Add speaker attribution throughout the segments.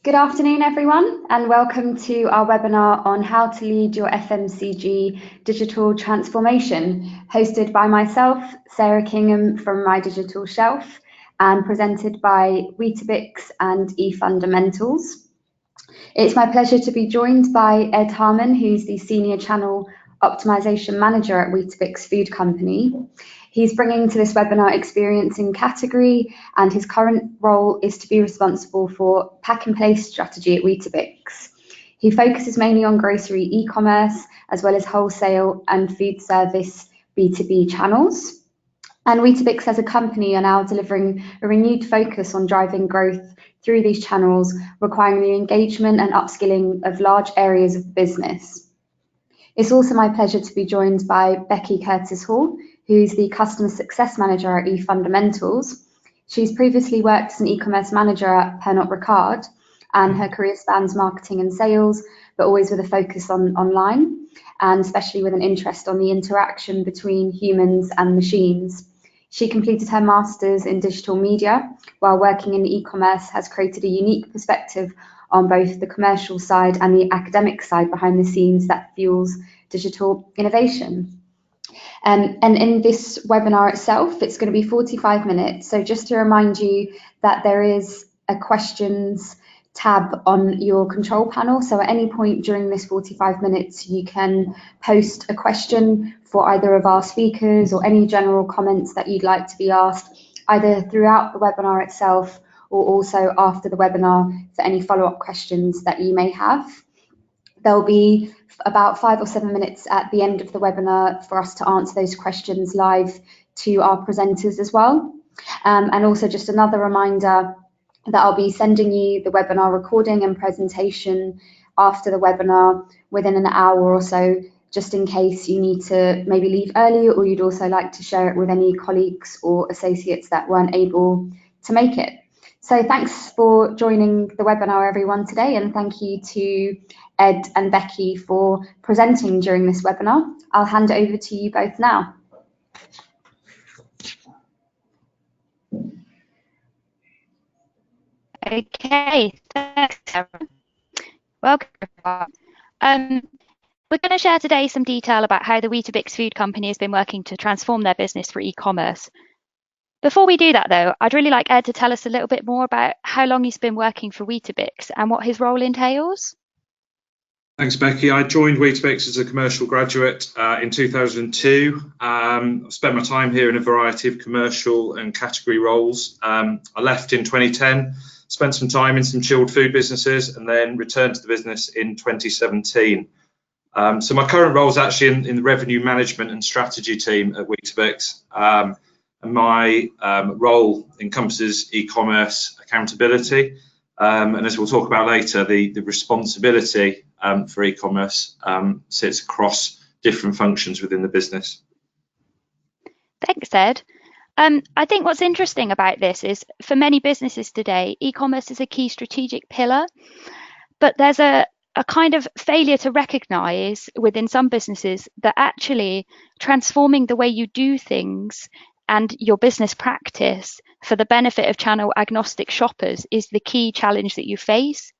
Speaker 1: Good afternoon, everyone, and welcome to our webinar on how to lead your FMCG digital transformation, hosted by myself, Sarah Kingham from My Digital Shelf, and presented by Weetabix and eFundamentals. It's my pleasure to be joined by Ed Harmon, who's the Senior Channel Optimization Manager at Weetabix Food Company. He's bringing to this webinar experience in category, and his current role is to be responsible for pack and place strategy at Weetabix. He focuses mainly on grocery e-commerce, as well as wholesale and food service B2B channels. And Weetabix as a company are now delivering a renewed focus on driving growth through these channels, requiring the engagement and upskilling of large areas of the business. It's also my pleasure to be joined by Becky Curtis-Hall, who's the Customer Success Manager at eFundamentals. She's previously worked as an e-commerce manager at Pernod Ricard, and her career spans marketing and sales, but always with a focus on online, and especially with an interest on the interaction between humans and machines. She completed her master's in digital media, while working in e-commerce has created a unique perspective on both the commercial side and the academic side behind the scenes that fuels digital innovation. And in this webinar itself, it's going to be 45 minutes. So just to remind you that there is a questions tab on your control panel. So at any point during this 45 minutes, you can post a question for either of our speakers or any general comments that you'd like to be asked, either throughout the webinar itself or also after the webinar for any follow-up questions that you may have. There'll be about 5 or 7 minutes at the end of the webinar for us to answer those questions live to our presenters as well. And also just another reminder that I'll be sending you the webinar recording and presentation after the webinar within an hour or so, just in case you need to maybe leave early, or you'd also like to share it with any colleagues or associates that weren't able to make it. So thanks for joining the webinar, everyone, today, and thank you to Ed and Becky for presenting during this webinar. I'll hand it over to you both now.
Speaker 2: Okay, thanks, Sarah. Welcome, everyone. We're going to share today some detail about how the Weetabix Food Company has been working to transform their business for e-commerce. Before we do that, though, I'd really like Ed to tell us a little bit more about how long he's been working for Weetabix and what his role entails.
Speaker 3: Thanks, Becky. I joined Weetabix as a commercial graduate in 2002. I've spent my time here in a variety of commercial and category roles. I left in 2010, spent some time in some chilled food businesses, and then returned to the business in 2017. So my current role is actually in the revenue management and strategy team at Weetabix. And my role encompasses e-commerce accountability. And as we'll talk about later, the responsibility for e-commerce sits across different functions within the business.
Speaker 2: Thanks, Ed. I think what's interesting about this is for many businesses today, e-commerce is a key strategic pillar, but there's a kind of failure to recognise within some businesses that actually transforming the way you do things and your business practice for the benefit of channel agnostic shoppers is the key challenge that you face.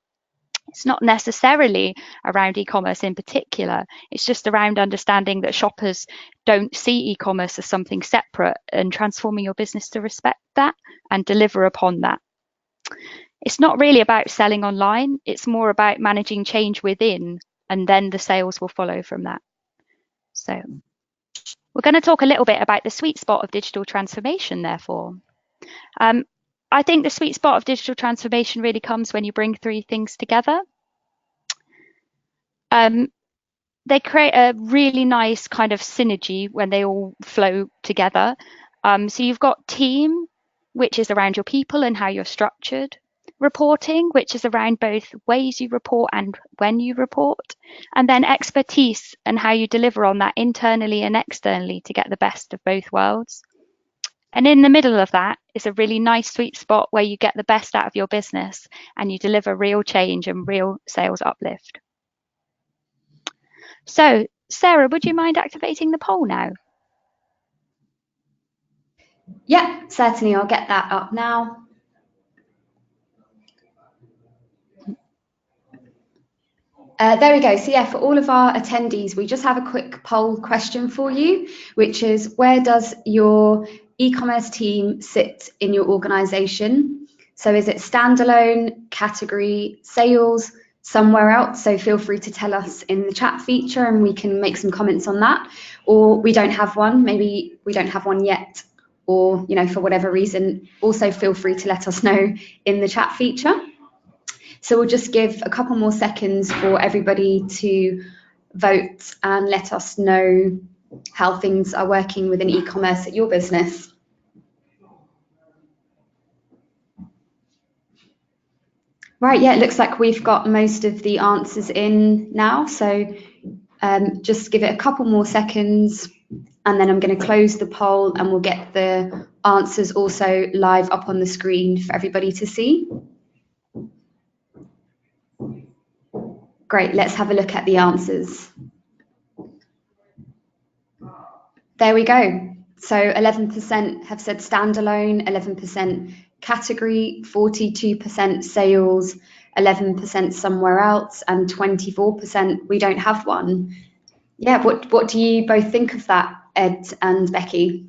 Speaker 2: It's not necessarily around e-commerce in particular. It's just around understanding that shoppers don't see e-commerce as something separate, and transforming your business to respect that and deliver upon that. It's not really about selling online. It's more about managing change within, and then the sales will follow from that. So we're going to talk a little bit about the sweet spot of digital transformation, therefore. I think the sweet spot of digital transformation really comes when you bring three things together. They create a really nice kind of synergy when they all flow together. So you've got team, which is around your people and how you're structured. Reporting, which is around both ways you report and when you report. And then expertise and how you deliver on that internally and externally to get the best of both worlds. And in the middle of that is a really nice sweet spot where you get the best out of your business and you deliver real change and real sales uplift. So, Sarah, would you mind activating the poll now?
Speaker 1: Yeah, certainly. I'll get that up now. There we go. So yeah, for all of our attendees, we just have a quick poll question for you, which is, where does your e-commerce team sit in your organization? So is it standalone, category, sales, somewhere else? So feel free to tell us in the chat feature and we can make some comments on that. Or we don't have one, maybe we don't have one yet, or for whatever reason, also feel free to let us know in the chat feature. So we'll just give a couple more seconds for everybody to vote and let us know how things are working within e-commerce at your business. Right, yeah, it looks like we've got most of the answers in now. So just give it a couple more seconds and then I'm going to close the poll and we'll get the answers also live up on the screen for everybody to see. Great, let's have a look at the answers. There we go. So 11% have said standalone, 11% category, 42% sales, 11% somewhere else, and 24% we don't have one. Yeah, what do you both think of that, Ed and Becky?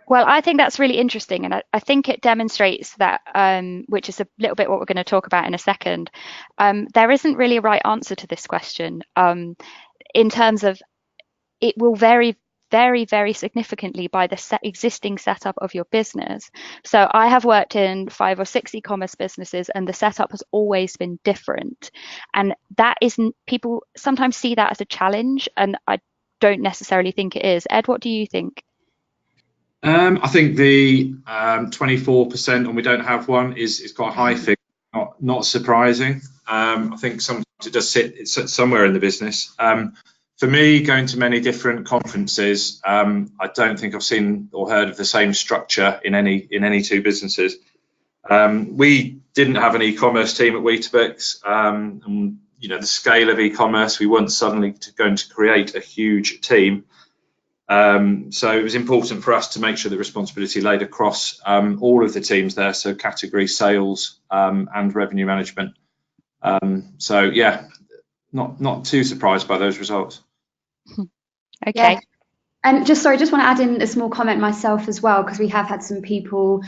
Speaker 2: Well, I think that's really interesting, and I think it demonstrates that, which is a little bit what we're going to talk about in a second. There isn't really a right answer to this question in terms of it will vary very, very significantly by the existing setup of your business. So I have worked in 5 or 6 e-commerce businesses and the setup has always been different. And that isn't, people sometimes see that as a challenge, and I don't necessarily think it is. Ed, what do you think?
Speaker 3: I think the 24% and we don't have one is quite a high figure, not surprising. I think sometimes it does sit somewhere in the business. For me, going to many different conferences, I don't think I've seen or heard of the same structure in any two businesses. We didn't have an e-commerce team at Weetabix, and the scale of e-commerce, we weren't suddenly going to create a huge team. So it was important for us to make sure the responsibility laid across all of the teams there, so category, sales, and revenue management. So yeah, not too surprised by those results.
Speaker 2: Okay.
Speaker 1: Yeah. And just want to add in a small comment myself as well, because we have had some people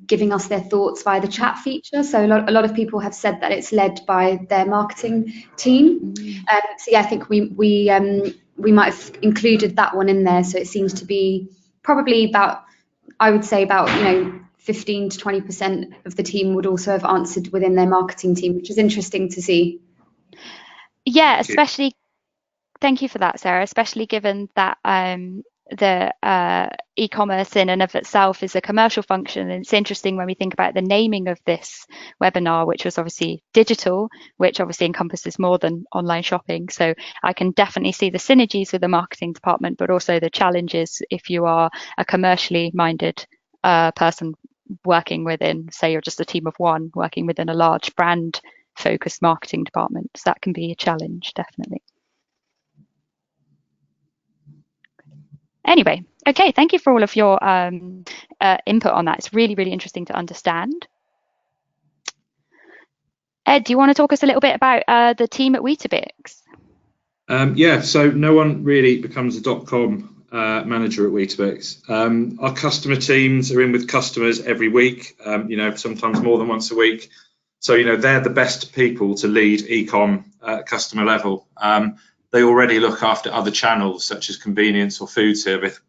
Speaker 1: giving us their thoughts via the chat feature. So a lot of people have said that it's led by their marketing team. So yeah, I think we might have included that one in there. So it seems to be probably about, I would say about 15 to 20% of the team would also have answered within their marketing team, which is interesting to see.
Speaker 2: Yeah, especially. Thank you for that, Sarah, especially given that the e-commerce in and of itself is a commercial function. And it's interesting when we think about the naming of this webinar, which was obviously digital, which obviously encompasses more than online shopping. So I can definitely see the synergies with the marketing department, but also the challenges if you are a commercially minded person working within, say you're just a team of one, working within a large brand focused marketing department. So that can be a challenge, definitely. Anyway, okay, thank you for all of your input on that. It's really, really interesting to understand. Ed, do you want to talk us a little bit about the team at Weetabix?
Speaker 3: Yeah, so no one really becomes a .com manager at Weetabix. Our customer teams are in with customers every week, sometimes more than once a week. So, they're the best people to lead e-com at customer level. They already look after other channels such as convenience or food service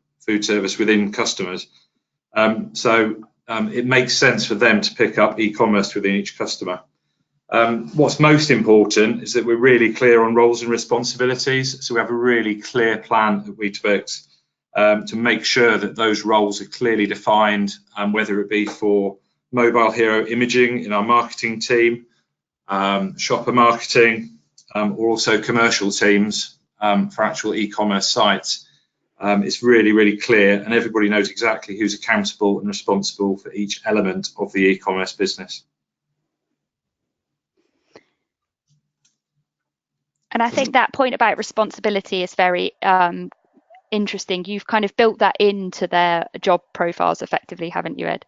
Speaker 3: within customers. So it makes sense for them to pick up e-commerce within each customer. What's most important is that we're really clear on roles and responsibilities. So we have a really clear plan at Weetabix to make sure that those roles are clearly defined, whether it be for Mobile Hero Imaging in our marketing team, shopper marketing, or also commercial teams for actual e-commerce sites. It's really, really clear and everybody knows exactly who's accountable and responsible for each element of the e-commerce business.
Speaker 2: And I think that point about responsibility is very interesting. You've kind of built that into their job profiles effectively, haven't you, Ed?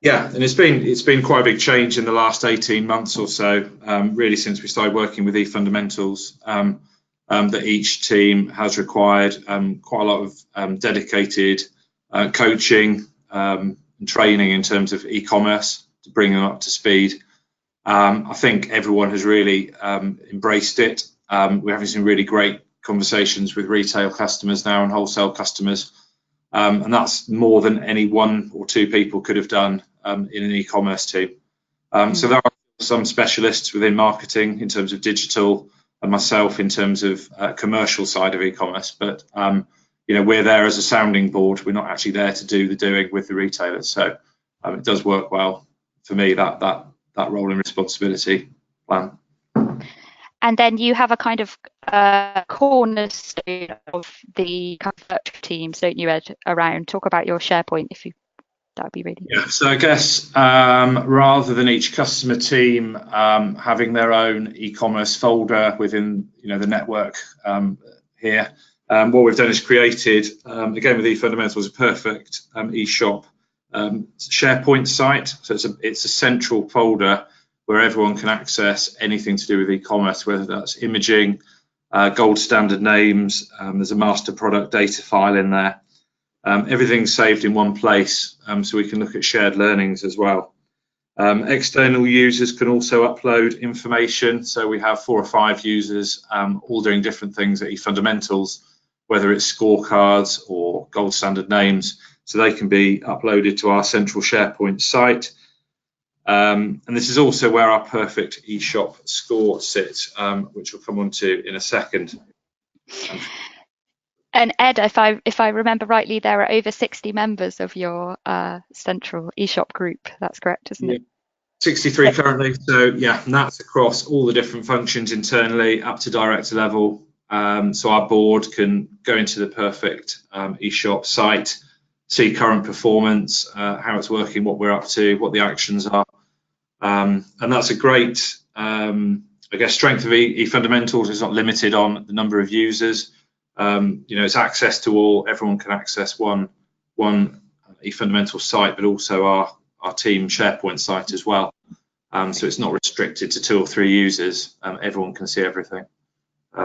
Speaker 3: Yeah, and it's been quite a big change in the last 18 months or so, really since we started working with eFundamentals, that each team has required quite a lot of dedicated coaching and training in terms of e-commerce to bring them up to speed. I think everyone has really embraced it. We're having some really great conversations with retail customers now and wholesale customers, and that's more than any one or two people could have done in an e-commerce team. So there are some specialists within marketing in terms of digital, and myself in terms of commercial side of e-commerce, but we're there as a sounding board. We're not actually there to do the doing with the retailers. So it does work well for me, that role and responsibility plan.
Speaker 2: And then you have a kind of cornerstone of the virtual teams, don't you, Ed? Around, talk about your SharePoint, if you. That would be really.
Speaker 3: Yeah. So I guess rather than each customer team having their own e-commerce folder within the network here, what we've done is created again with eFundamentals a perfect eShop SharePoint site. So it's a central folder where everyone can access anything to do with e-commerce, whether that's imaging, gold standard names. There's a master product data file in there. Everything's saved in one place, so we can look at shared learnings as well. External users can also upload information. So we have 4 or 5 users all doing different things at eFundamentals, whether it's scorecards or gold standard names. So they can be uploaded to our central SharePoint site. And this is also where our perfect eShop score sits, which we'll come on to in a second.
Speaker 2: And Ed, if I remember rightly, there are over 60 members of your central eShop group. That's correct, isn't it?
Speaker 3: 63 currently. So yeah, and that's across all the different functions internally up to director level. So our board can go into the perfect eShop site, see current performance, how it's working, what we're up to, what the actions are. And that's a great, I guess, strength of eFundamentals. It's not limited on the number of users. It's access to all. Everyone can access one eFundamentals site, but also our team SharePoint site as well. So it's not restricted to 2 or 3 users. Everyone can see everything,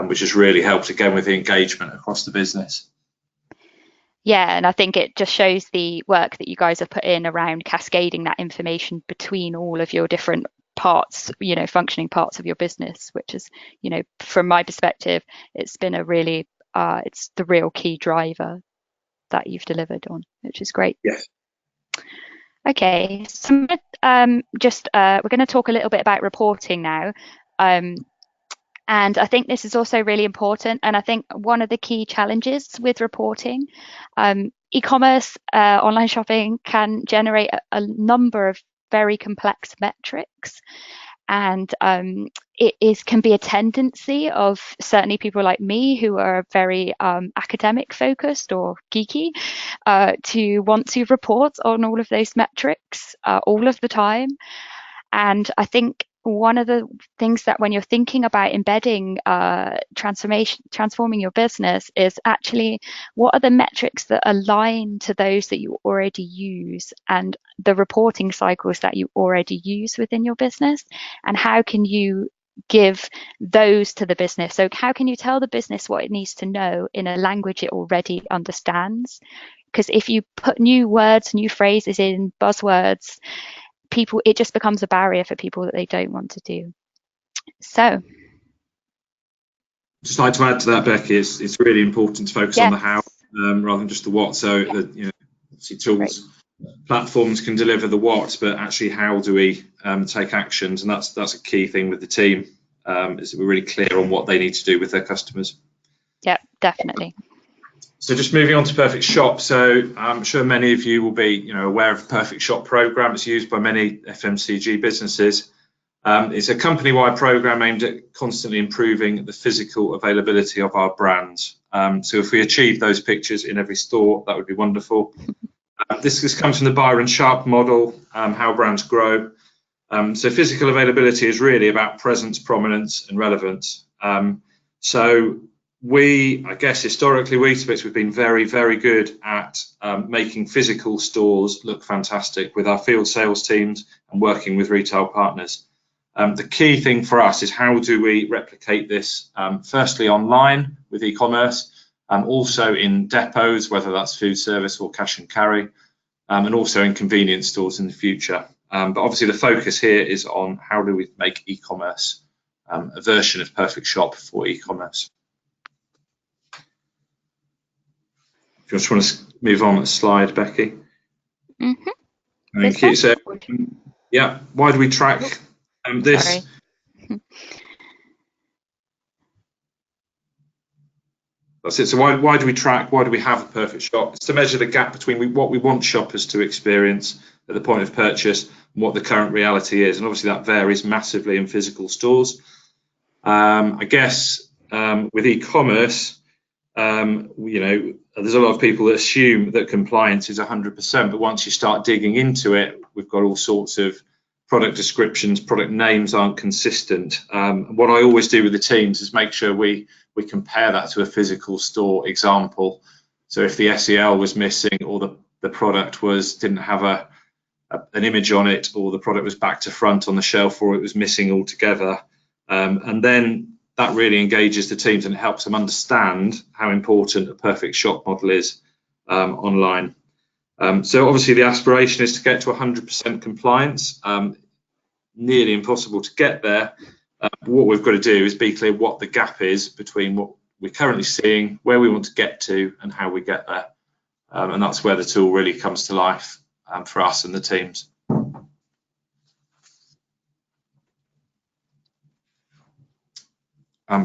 Speaker 3: which has really helped again with the engagement across the business.
Speaker 2: Yeah, and I think it just shows the work that you guys have put in around cascading that information between all of your different parts, functioning parts of your business, which is, from my perspective, it's been a really, it's the real key driver that you've delivered on, which is great.
Speaker 3: Yes.
Speaker 2: Okay, so we're going to talk a little bit about reporting now. And I think this is also really important. And I think one of the key challenges with reporting, e-commerce, online shopping can generate a number of very complex metrics. And it can be a tendency of certainly people like me who are very academic focused or geeky to want to report on all of those metrics all of the time. And I think one of the things that when you're thinking about embedding transforming your business is actually what are the metrics that align to those that you already use and the reporting cycles that you already use within your business, and how can you give those to the business? So how can you tell the business what it needs to know in a language it already understands? Because if you put new words, new phrases in, buzzwords, it just becomes a barrier for people that they don't want to do. So
Speaker 3: just like to add to that, Becky, it's really important to focus on the how rather than just the what. So obviously tools, platforms can deliver the what, but actually how do we take actions? And that's a key thing with the team, is that we're really clear on what they need to do with their customers.
Speaker 2: Yeah, definitely.
Speaker 3: So just moving on to Perfect Shop. So I'm sure many of you will be aware of the Perfect Shop program. It's used by many FMCG businesses. It's a company-wide program aimed at constantly improving the physical availability of our brands. So if we achieve those pictures in every store, that would be wonderful. This comes from the Byron Sharp model, how brands grow. So physical availability is really about presence, prominence, and relevance. So I guess historically, Weetabix, we've been very, very good at making physical stores look fantastic with our field sales teams and working with retail partners. The key thing for us is how do we replicate this, firstly online with e-commerce, also in depots, whether that's food service or cash and carry, and also in convenience stores in the future. But obviously the focus here is on how do we make e-commerce a version of Perfect Shop for e-commerce. If you just want to move on a slide, Becky.
Speaker 2: Mm-hmm.
Speaker 3: Thank you. So, yeah, why do we track this?
Speaker 2: Sorry.
Speaker 3: That's it. So why do we track? Why do we have a Perfect Shop? It's to measure the gap between what we want shoppers to experience at the point of purchase and what the current reality is. And obviously that varies massively in physical stores. I guess with e-commerce, there's a lot of people that assume that compliance is 100%, but once you start digging into it, we've got all sorts of product descriptions, product names aren't consistent. What I always do with the teams is make sure we compare that to a physical store example. So if the SEL was missing, or the product didn't have an image on it, or the product was back to front on the shelf, or it was missing altogether, and then that really engages the teams and helps them understand how important a Perfect Shop model is online. So obviously the aspiration is to get to 100% compliance. Nearly impossible to get there. What we've got to do is be clear what the gap is between what we're currently seeing, where we want to get to, and how we get there. And that's where the tool really comes to life for us and the teams.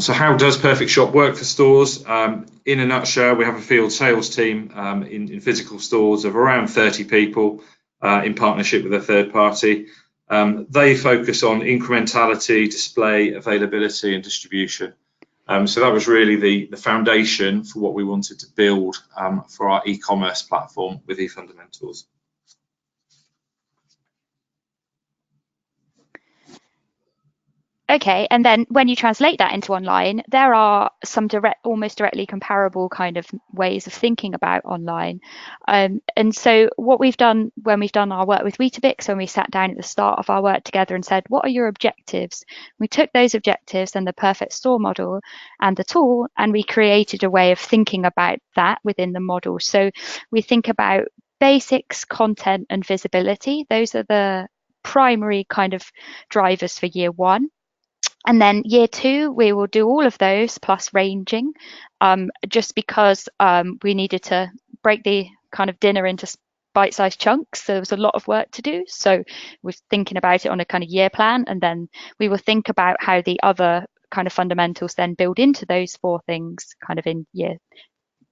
Speaker 3: So how does Perfect Shop work for stores? In a nutshell, we have a field sales team in physical stores of around 30 people in partnership with a third party. They focus on incrementality, display, availability and distribution. So that was really the foundation for what we wanted to build for our e-commerce platform with eFundamentals.
Speaker 2: Okay, and then when you translate that into online, there are some almost directly comparable kind of ways of thinking about online. And so what we've done when we've done our work with Weetabix, when we sat down at the start of our work together and said, what are your objectives? We took those objectives and the perfect store model and the tool, and we created a way of thinking about that within the model. So we think about basics, content and visibility. Those are the primary kind of drivers for year one. And then year two, we will do all of those plus ranging, just because we needed to break the kind of dinner into bite-sized chunks. So there was a lot of work to do. So we're thinking about it on a kind of year plan, and then we will think about how the other kind of fundamentals then build into those four things kind of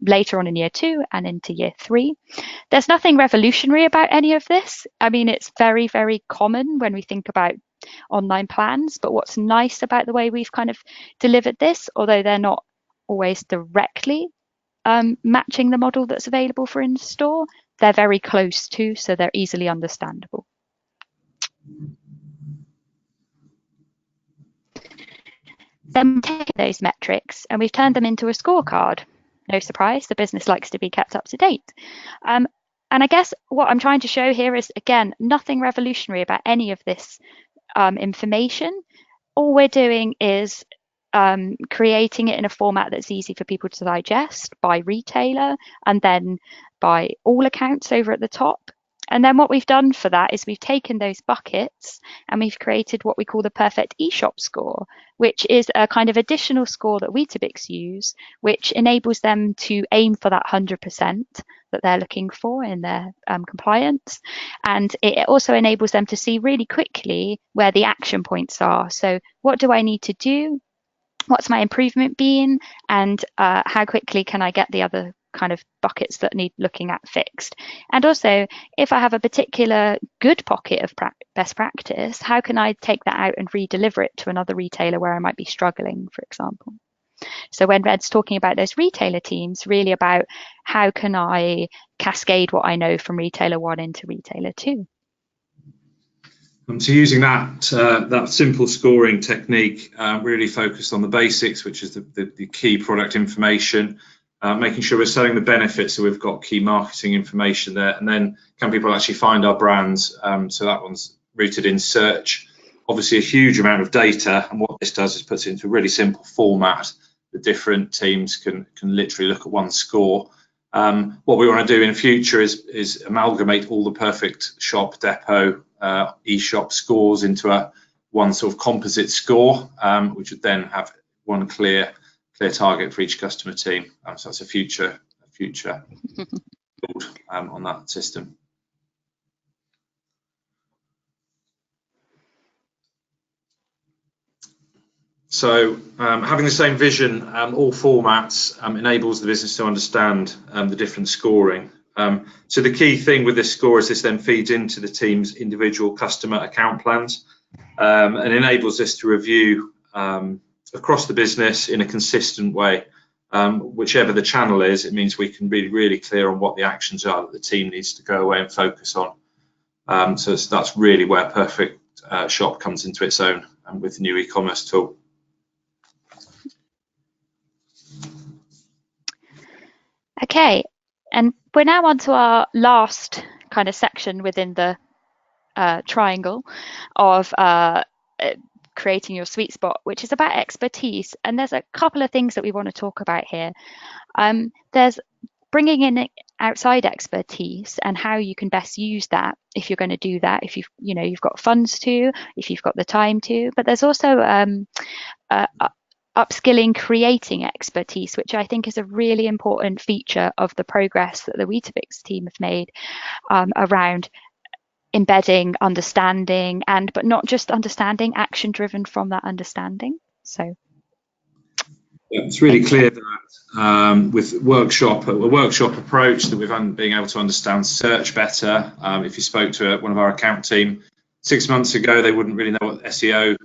Speaker 2: later on in year two and into year three. There's nothing revolutionary about any of this. I mean, it's very, very common when we think about online plans, but what's nice about the way we've kind of delivered this, although they're not always directly matching the model that's available for in-store, they're very close to, so they're easily understandable. Then we take those metrics and we've turned them into a scorecard. No surprise, the business likes to be kept up to date. And I guess what I'm trying to show here is, again, nothing revolutionary about any of this information. All we're doing is creating it in a format that's easy for people to digest by retailer and then by all accounts over at the top. And then what we've done for that is we've taken those buckets and we've created what we call the perfect eShop score, which is a kind of additional score that Weetabix use, which enables them to aim for that 100% that they're looking for in their compliance. And it also enables them to see really quickly where the action points are. So what do I need to do? What's my improvement been? And how quickly can I get the other kind of buckets that need looking at fixed? And also, if I have a particular good pocket of best practice, how can I take that out and re-deliver it to another retailer where I might be struggling, for example? So when Red's talking about those retailer teams, really about how can I cascade what I know from retailer one into retailer two?
Speaker 3: So using that simple scoring technique, really focused on the basics, which is the key product information, making sure we're selling the benefits, so we've got key marketing information there, and then can people actually find our brands? So that one's rooted in search. Obviously a huge amount of data, and what this does is puts it into a really simple format. The different teams can literally look at one score. What we want to do in the future is amalgamate all the Perfect Shop Depot eShop scores into one sort of composite score, which would then have one clear target for each customer team. So that's a future build on that system. So having the same vision, all formats enables the business to understand the different scoring. So the key thing with this score is this then feeds into the team's individual customer account plans and enables us to review across the business in a consistent way. Whichever the channel is, it means we can be really clear on what the actions are that the team needs to go away and focus on. So that's really where Perfect Shop comes into its own with the new e-commerce tool.
Speaker 2: Okay, and we're now on to our last kind of section within the triangle of creating your sweet spot, which is about expertise. And there's a couple of things that we want to talk about here. There's bringing in outside expertise and how you can best use that if you're going to do that, if you've got funds to, if you've got the time to. But there's also upskilling, creating expertise, which I think is a really important feature of the progress that the Weetabix team have made around embedding, understanding, but not just understanding, action driven from that understanding. So
Speaker 3: it's really clear that with a workshop approach that we've been able to understand search better. If you spoke to one of our account team 6 months ago, they wouldn't really know what SEO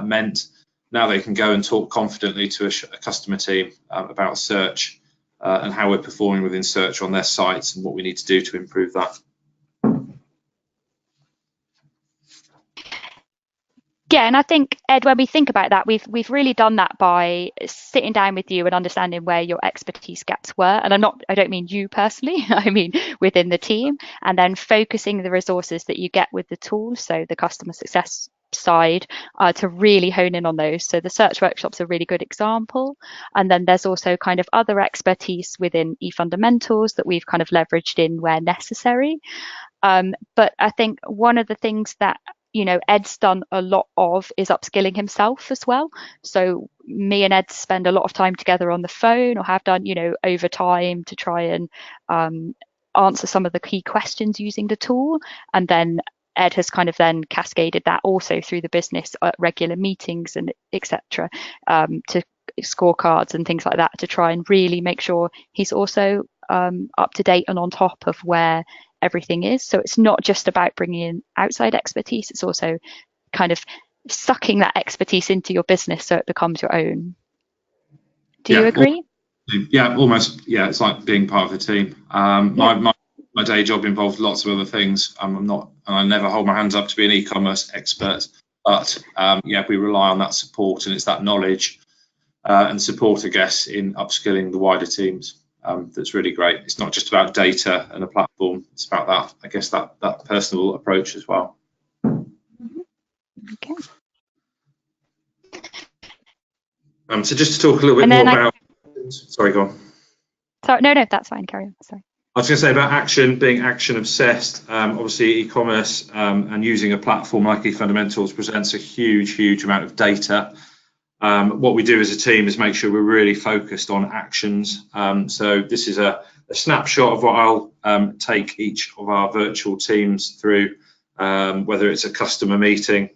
Speaker 3: meant. Now they can go and talk confidently to a customer team about search and how we're performing within search on their sites and what we need to do to improve that.
Speaker 2: Yeah, and I think, Ed, when we think about that, we've really done that by sitting down with you and understanding where your expertise gaps were. And I don't mean you personally, I mean within the team, and then focusing the resources that you get with the tools, so the customer success side, to really hone in on those. So the search workshop's a really good example. And then there's also kind of other expertise within eFundamentals that we've kind of leveraged in where necessary. But I think one of the things that Ed's done a lot of is upskilling himself as well. So me and Ed spend a lot of time together on the phone, or have done, over time, to try and answer some of the key questions using the tool. And then Ed has kind of then cascaded that also through the business at regular meetings and etc. To scorecards and things like that, to try and really make sure he's also up to date and on top of where everything is. So it's not just about bringing in outside expertise, it's also kind of sucking that expertise into your business so it becomes your own. Do you agree?
Speaker 3: Yeah, almost. Yeah, it's like being part of the team. My day job involves lots of other things. I never hold my hands up to be an e-commerce expert, but we rely on that support, and it's that knowledge and support, I guess, in upskilling the wider teams. That's really great. It's not just about data and a platform. It's about that, I guess, that personal approach as well.
Speaker 2: Okay.
Speaker 3: So just to talk a little bit more about. Sorry, go on.
Speaker 2: Sorry, no, that's fine. Carry on. Sorry.
Speaker 3: I was going to say about action, being action obsessed. Obviously, e-commerce and using a platform like eFundamentals presents a huge amount of data. What we do as a team is make sure we're really focused on actions. So this is a snapshot of what I'll take each of our virtual teams through, whether it's a customer meeting,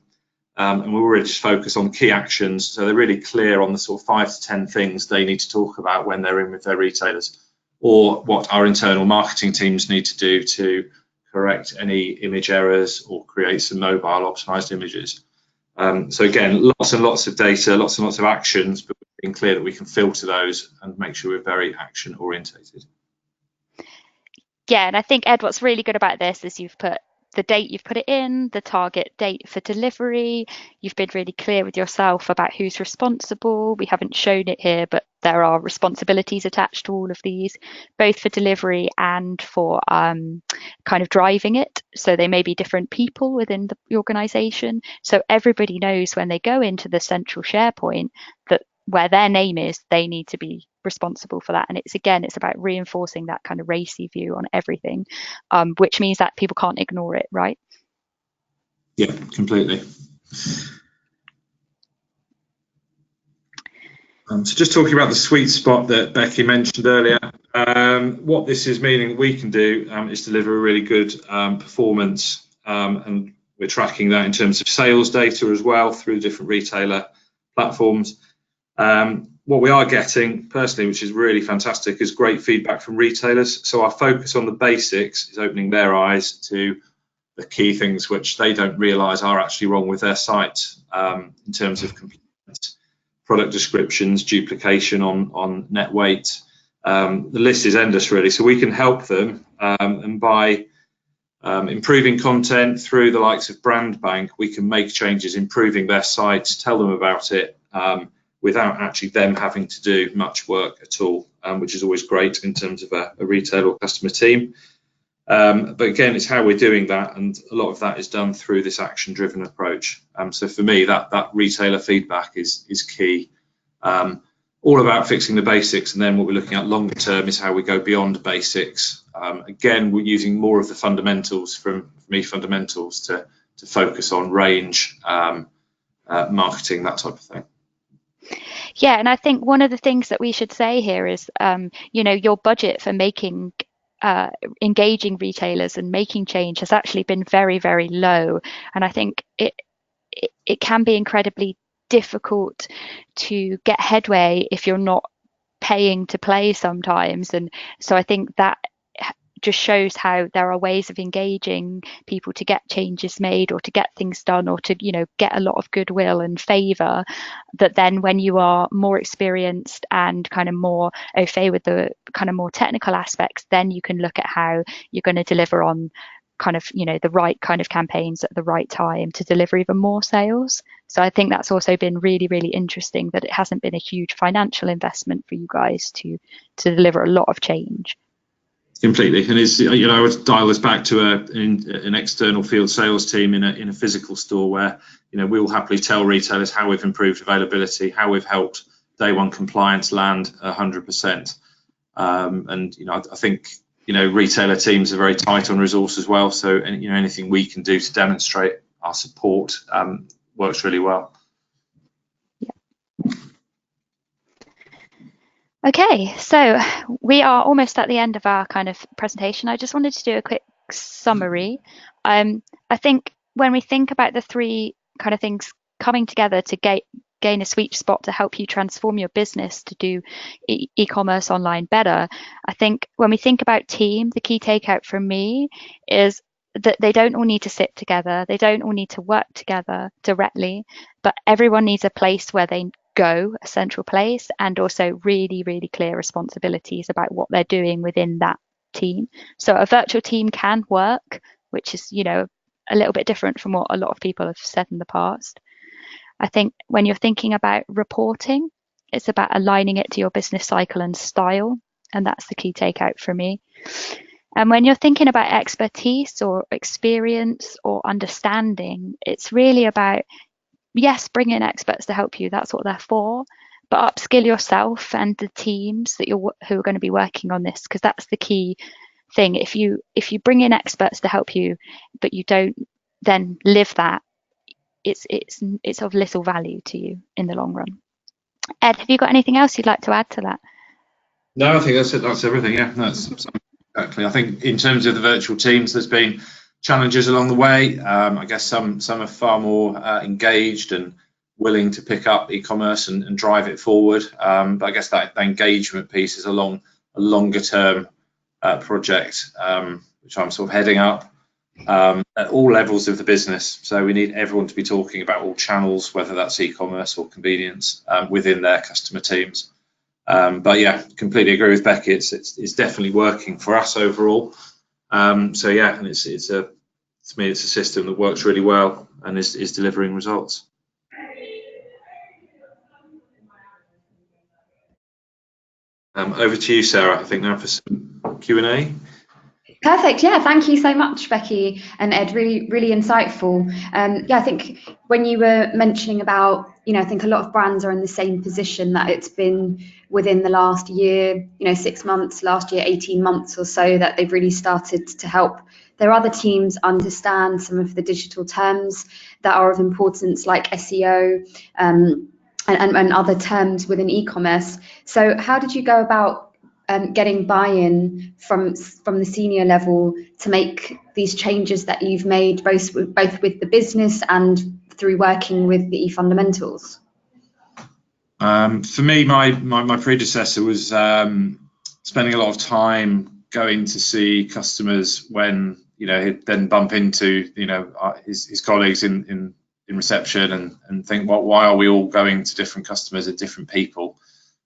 Speaker 3: and we're really just focused on key actions. So they're really clear on the sort of 5 to 10 things they need to talk about when they're in with their retailers, or what our internal marketing teams need to do to correct any image errors or create some mobile optimized images. So again, lots and lots of data, lots and lots of actions, but being clear that we can filter those and make sure we're very action orientated.
Speaker 2: Yeah, and I think, Ed, what's really good about this is you've put the date you've put it in, the target date for delivery. You've been really clear with yourself about who's responsible. We haven't shown it here, but there are responsibilities attached to all of these, both for delivery and for kind of driving it. So they may be different people within the organization. So everybody knows when they go into the central SharePoint that where their name is, they need to be responsible for that. And it's about reinforcing that kind of racy view on everything, which means that people can't ignore it, right?
Speaker 3: Yeah, completely. So just talking about the sweet spot that Becky mentioned earlier, what this is meaning we can do is deliver a really good performance, and we're tracking that in terms of sales data as well through different retailer platforms. What we are getting personally, which is really fantastic, is great feedback from retailers. So our focus on the basics is opening their eyes to the key things which they don't realise are actually wrong with their site, in terms of compliance, product descriptions, duplication on net weight. The list is endless, really. So we can help them, and by improving content through the likes of Brand Bank, we can make changes, improving their sites, tell them about it, without actually them having to do much work at all, which is always great in terms of a retail or customer team. But again, it's how we're doing that, and a lot of that is done through this action-driven approach. So for me, that retailer feedback is key. All about fixing the basics, and then what we're looking at longer term is how we go beyond basics. Again, we're using more of the fundamentals from eFundamentals to focus on range, marketing, that type of thing.
Speaker 2: Yeah, and I think one of the things that we should say here is, your budget for making engaging retailers and making change has actually been very, very low, and I think it can be incredibly difficult to get headway if you're not paying to play sometimes. And so I think that just shows how there are ways of engaging people to get changes made or to get things done or to get a lot of goodwill and favor, that then when you are more experienced and kind of more au fait with the kind of more technical aspects, then you can look at how you're going to deliver on kind of the right kind of campaigns at the right time to deliver even more sales. So I think that's also been really, really interesting, that it hasn't been a huge financial investment for you guys to deliver a lot of change.
Speaker 3: Completely, and it's, I would dial this back to an external field sales team in a physical store where we will happily tell retailers how we've improved availability, how we've helped day one compliance land 100%. And I think retailer teams are very tight on resource as well. So anything we can do to demonstrate our support works really well.
Speaker 2: Okay, so we are almost at the end of our kind of presentation. I just wanted to do a quick summary. I think when we think about the three kind of things coming together to gain a sweet spot to help you transform your business to do e-commerce online better, I think when we think about team, the key takeout from me is that they don't all need to sit together. They don't all need to work together directly, but everyone needs a place where they go, a central place, and also really, really clear responsibilities about what they're doing within that team. So a virtual team can work, which is, a little bit different from what a lot of people have said in the past. I think when you're thinking about reporting, it's about aligning it to your business cycle and style, and that's the key takeout for me. And when you're thinking about expertise or experience or understanding, it's really about, yes, bring in experts to help you. That's what they're for. But upskill yourself and the teams who are going to be working on this, because that's the key thing. If you bring in experts to help you, but you don't then live that, it's of little value to you in the long run. Ed, have you got anything else you'd like to add to that?
Speaker 3: No, I think that's it. That's everything. Yeah, that's exactly. I think in terms of the virtual teams, there's been challenges along the way. I guess some are far more engaged and willing to pick up e-commerce and drive it forward. But I guess that engagement piece is a longer term project, which I'm sort of heading up at all levels of the business. So we need everyone to be talking about all channels, whether that's e-commerce or convenience, within their customer teams. But yeah, completely agree with Becky. It's definitely working for us overall. So yeah, and it's to me, it's a system that works really well and is delivering results. Over to you, Sarah, I think now for some Q&A.
Speaker 1: Perfect. Yeah, thank you so much, Becky and Ed. Really insightful. Yeah, I think when you were mentioning about, I think a lot of brands are in the same position, that it's been within the last year, 6 months, last year 18 months or so, that they've really started to help their other teams understand some of the digital terms that are of importance, like SEO and other terms within e-commerce. So how did you go about getting buy-in from the senior level to make these changes that you've made, both with the business and through working with the eFundamentals?
Speaker 3: For me, my predecessor was spending a lot of time going to see customers when he'd then bump into his colleagues in reception and think, well, why are we all going to different customers and different people?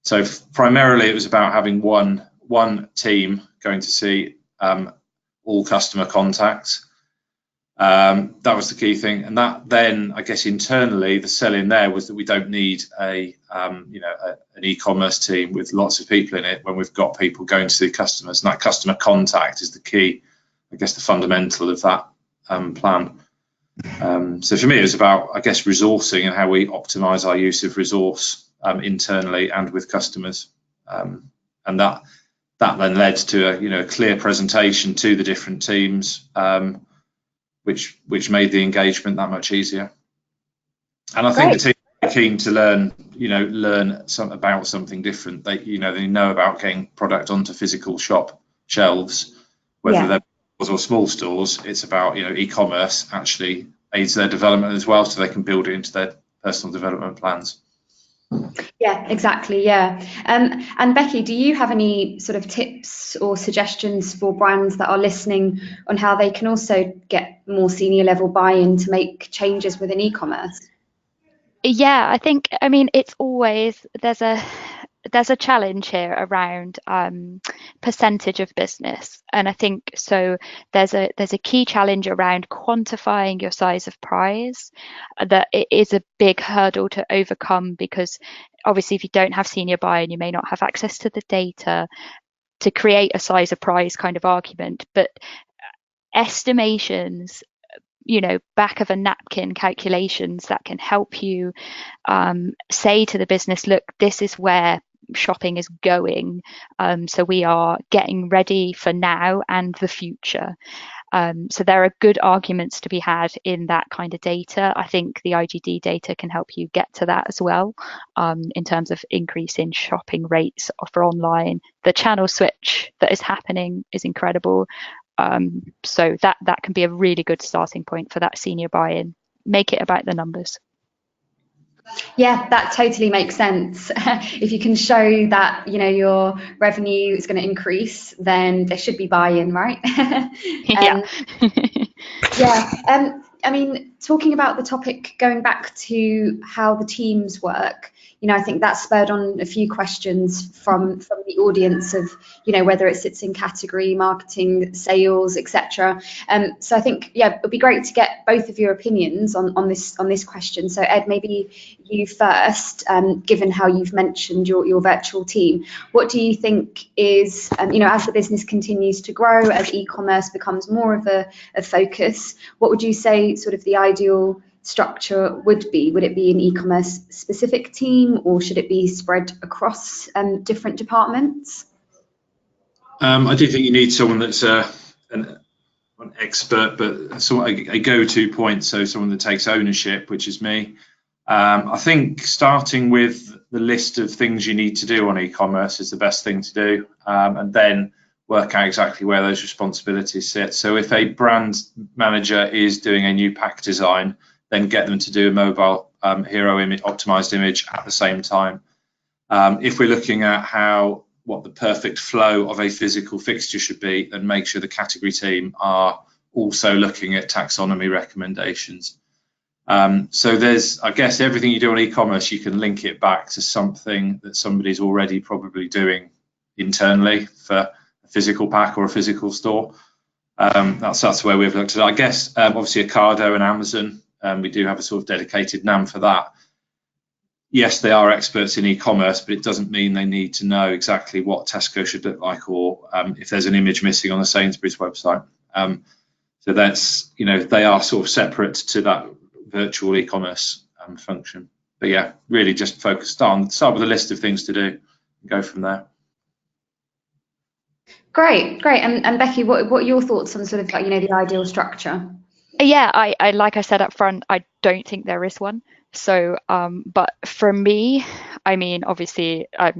Speaker 3: So primarily it was about having one team going to see all customer contacts. That was the key thing, and that then, I guess, internally the sell-in there was that we don't need an e-commerce team with lots of people in it when we've got people going to see customers, and that customer contact is the key, I guess, the fundamental of that plan. So for me, it was about, I guess, resourcing and how we optimize our use of resource internally and with customers, and that then led to a clear presentation to the different teams, which made the engagement that much easier. And I think the team are keen to learn about something different. They know about getting product onto physical shop shelves, whether they're stores or small stores. It's about e-commerce actually aids their development as well, so they can build it into their personal development plans.
Speaker 1: Yeah, exactly. Yeah. And Becky, do you have any sort of tips or suggestions for brands that are listening on how they can also get more senior level buy-in to make changes within e-commerce?
Speaker 2: Yeah, I mean, it's always, there's a challenge here around percentage of business, and I think so there's a key challenge around quantifying your size of prize. That it is a big hurdle to overcome, because obviously if you don't have senior buy-in, you may not have access to the data to create a size of prize kind of argument. But estimations, back of a napkin calculations that can help you say to the business, look, this is where shopping is going, so we are getting ready for now and the future. So there are good arguments to be had in that kind of data. I think the IGD data can help you get to that as well, in terms of increase in shopping rates for online. The channel switch that is happening is incredible. So that can be a really good starting point for that senior buy-in. Make it about the numbers.
Speaker 1: Yeah, that totally makes sense. If you can show that your revenue is going to increase, then there should be buy-in, right?
Speaker 2: Yeah.
Speaker 1: Yeah. I mean, talking about the topic, going back to how the teams work, I think that spurred on a few questions from the audience of, whether it sits in category, marketing, sales, etc. So I think, it would be great to get both of your opinions on this question. So Ed, maybe you first, given how you've mentioned your virtual team, what do you think is, as the business continues to grow, as e-commerce becomes more of a focus, what would you say sort of the ideal structure would be? Would it be an e-commerce specific team, or should it be spread across different departments?
Speaker 3: I do think you need someone that's an expert, but a go-to point, so someone that takes ownership, which is me. I think starting with the list of things you need to do on e-commerce is the best thing to do, and then work out exactly where those responsibilities sit. So if a brand manager is doing a new pack design, then get them to do a mobile hero image, optimized image at the same time. If we're looking at what the perfect flow of a physical fixture should be, then make sure the category team are also looking at taxonomy recommendations. So there's, I guess, everything you do on e-commerce, you can link it back to something that somebody's already probably doing internally for a physical pack or a physical store. That's the way we've looked at it. I guess obviously Ocado and Amazon, we do have a sort of dedicated NAM for that. Yes, they are experts in e-commerce, but it doesn't mean they need to know exactly what Tesco should look like, or if there's an image missing on the Sainsbury's website. So that's, they are sort of separate to that virtual e-commerce function. But yeah, really just start with a list of things to do and go from there.
Speaker 1: Great. And Becky, what are your thoughts on sort of like, the ideal structure?
Speaker 2: Yeah, I like I said up front, I don't think there is one. So, but for me, I mean, obviously, I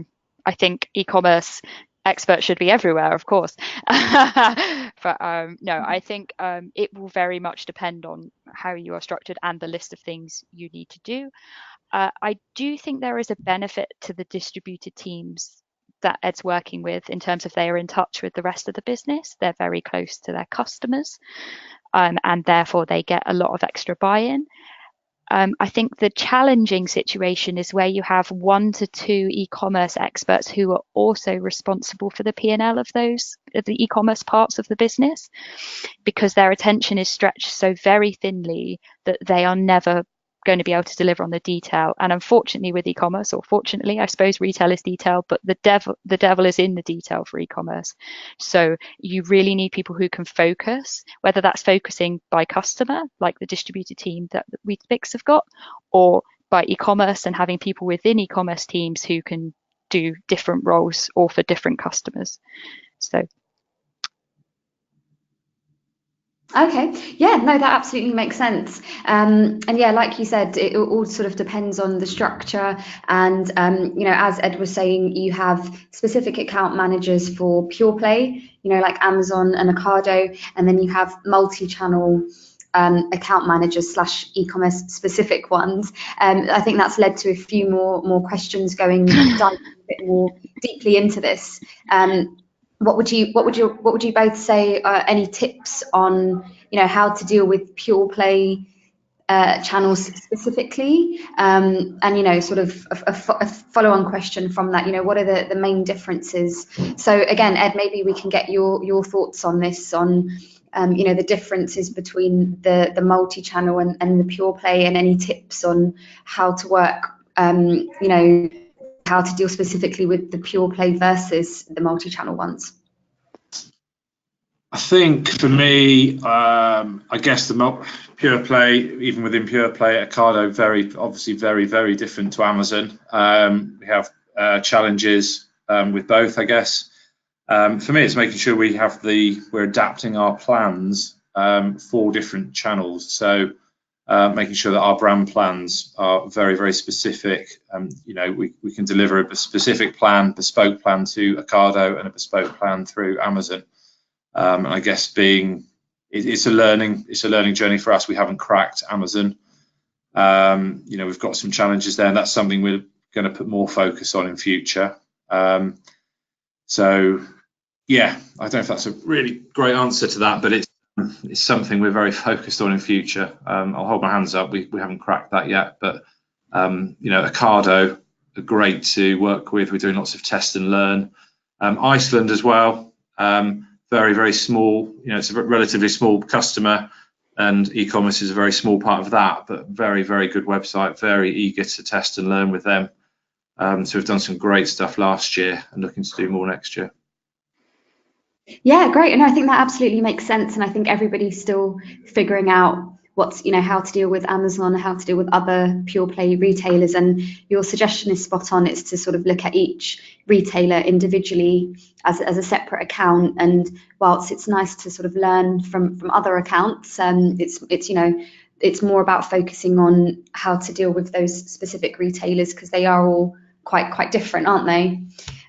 Speaker 2: think e-commerce experts should be everywhere, of course. But no, I think it will very much depend on how you are structured and the list of things you need to do. I do think there is a benefit to the distributed teams that Ed's working with in terms of they are in touch with the rest of the business. They're very close to their customers, and therefore they get a lot of extra buy-in. I think the challenging situation is where you have 1 to 2 e-commerce experts who are also responsible for the P&L of the e-commerce parts of the business, because their attention is stretched so very thinly that they are never going to be able to deliver on the detail. And unfortunately with e-commerce, or fortunately, I suppose retail is detail, but the devil is in the detail for e-commerce. So you really need people who can focus, whether that's focusing by customer, like the distributed team that Weetabix have got, or by e-commerce and having people within e-commerce teams who can do different roles or for different customers. So
Speaker 1: Okay, yeah, no, that absolutely makes sense. And yeah, like you said, it all sort of depends on the structure. And, as Ed was saying, you have specific account managers for pure play, like Amazon and Ocado, and then you have multi-channel account managers / e-commerce specific ones. I think that's led to a few more questions diving a bit more deeply into this. What would you both say? Any tips on how to deal with pure play channels specifically, and sort of a follow-on question from that? What are the main differences? So again, Ed, maybe we can get your thoughts on this, on the differences between the multi-channel and the pure play, and any tips on how to work, how to deal specifically with the pure play versus the multi-channel ones.
Speaker 3: I think for me, I guess the pure play, even within pure play, Ocado obviously very, very different to Amazon. We have challenges with both, I guess. For me, it's making sure we're adapting our plans for different channels. So making sure that our brand plans are very, very specific. We can deliver a specific plan, bespoke plan to Ocado, and a bespoke plan through Amazon. And I guess it's a learning journey for us. We haven't cracked Amazon. We've got some challenges there, and that's something we're going to put more focus on in future. So yeah, I don't know if that's a really great answer to that, but it's something we're very focused on in future. I'll hold my hands up. We haven't cracked that yet, but Ocado are great to work with. We're doing lots of test and learn. Iceland as well. Very, very small. It's a relatively small customer, and e-commerce is a very small part of that, but very, very good website. Very eager to test and learn with them. So we've done some great stuff last year and looking to do more next year.
Speaker 1: Yeah, great. And I think that absolutely makes sense. And I think everybody's still figuring out how to deal with Amazon, how to deal with other pure play retailers. And your suggestion is spot on. It's to sort of look at each retailer individually as a separate account. And whilst it's nice to sort of learn from other accounts, it's more about focusing on how to deal with those specific retailers, because they are all quite different, aren't they?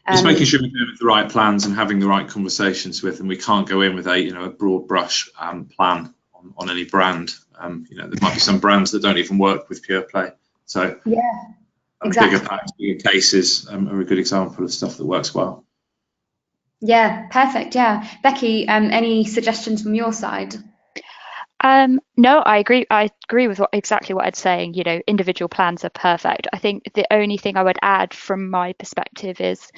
Speaker 3: Just making sure we're doing the right plans and having the right conversations with them. We can't go in with a broad brush plan on any brand. There might be some brands that don't even work with pure play. So
Speaker 1: yeah, exactly.
Speaker 3: Bigger packs, bigger cases are a good example of stuff that works well.
Speaker 1: Yeah, perfect. Yeah, Becky, any suggestions from your side?
Speaker 2: No, I agree with exactly what Ed's saying. Individual plans are perfect. I think the only thing I would add from my perspective is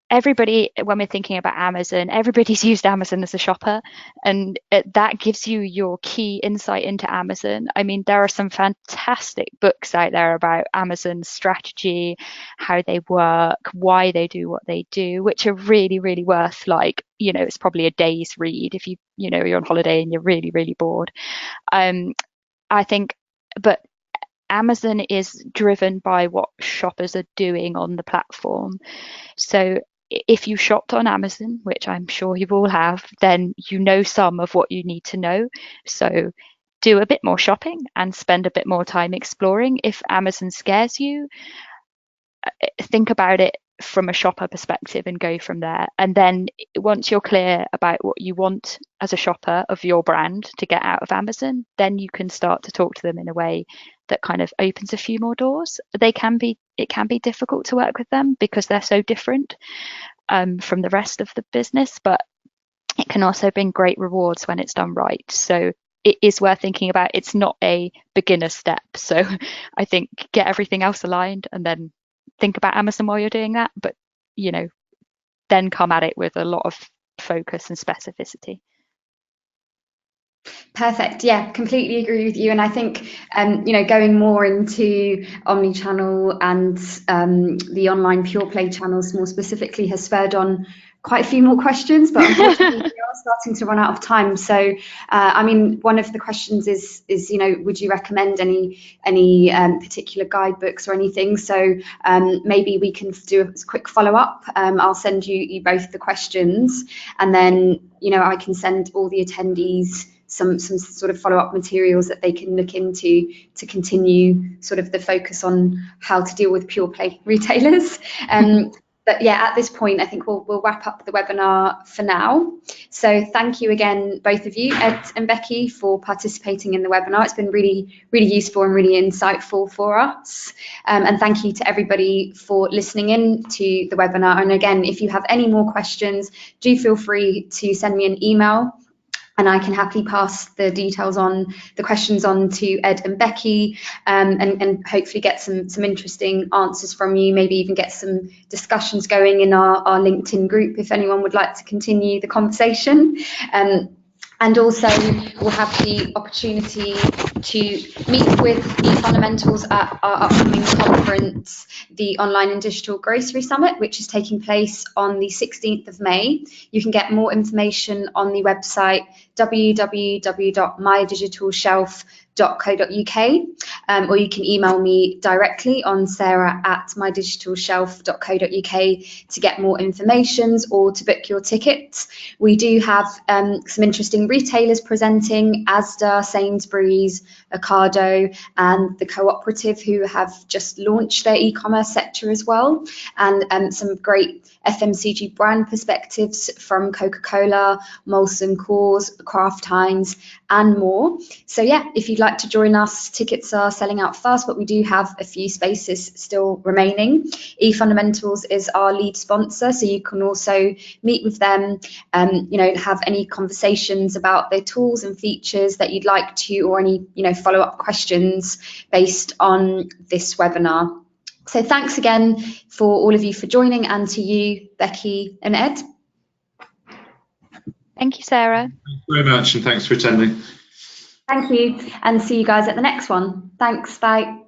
Speaker 2: everybody, when we're thinking about Amazon, everybody's used Amazon as a shopper, and that gives you your key insight into Amazon. I mean, there are some fantastic books out there about Amazon's strategy, how they work, why they do what they do, which are really, really worth, like, you know, it's probably a day's read if you know, you're on holiday and you're really, really bored. I think, but Amazon is driven by what shoppers are doing on the platform. So if you shopped on Amazon, which I'm sure you all have, then you know some of what you need to know. So do a bit more shopping and spend a bit more time exploring. If Amazon scares you, think about it from a shopper perspective and go from there. And then once you're clear about what you want as a shopper of your brand to get out of Amazon, then you can start to talk to them in a way that kind of opens a few more doors. It can be difficult to work with them because they're so different from the rest of the business, but it can also bring great rewards when it's done right. So it is worth thinking about. It's not a beginner step. So I think get everything else aligned and then think about Amazon while you're doing that, but, you know, then come at it with a lot of focus and specificity.
Speaker 1: Perfect. Yeah, completely agree with you. And I think, you know, going more into omnichannel and the online pure play channels more specifically has spurred on quite a few more questions, but unfortunately we are starting to run out of time. So, I mean, one of the questions is, you know, would you recommend any particular guidebooks or anything? So maybe we can do a quick follow up. I'll send you both the questions, and then, you know, I can send all the attendees some sort of follow-up materials that they can look into to continue sort of the focus on how to deal with pure play retailers. But yeah, at this point, I think we'll wrap up the webinar for now. So thank you again, both of you, Ed and Becky, for participating in the webinar. It's been really, really useful and really insightful for us. And thank you to everybody for listening in to the webinar. And again, if you have any more questions, do feel free to send me an email, and I can happily pass the details on, the questions on to Ed and Becky, and hopefully get some interesting answers from you, maybe even get some discussions going in our LinkedIn group if anyone would like to continue the conversation. And also we'll have the opportunity to meet with eFundamentals at our upcoming conference, the Online and Digital Grocery Summit, which is taking place on the 16th of May. You can get more information on the website www.mydigitalshelf.co.uk, or you can email me directly on sarah@mydigitalshelf.co.uk to get more information or to book your tickets. We do have some interesting retailers presenting: Asda, Sainsbury's, Ocado, and the Cooperative, who have just launched their e-commerce sector as well, and some great FMCG brand perspectives from Coca-Cola, Molson Coors, Kraft Heinz, and more. So yeah, if you'd like to join us, tickets are selling out fast, but we do have a few spaces still remaining. eFundamentals is our lead sponsor, so you can also meet with them, you know, have any conversations about their tools and features that you'd like to, or any, you know, follow-up questions based on this webinar. So thanks again for all of you for joining, and to you, Becky and Ed.
Speaker 2: Thank you, Sarah.
Speaker 3: Thanks very much, and thanks for attending.
Speaker 1: Thank you, and see you guys at the next one. Thanks, bye.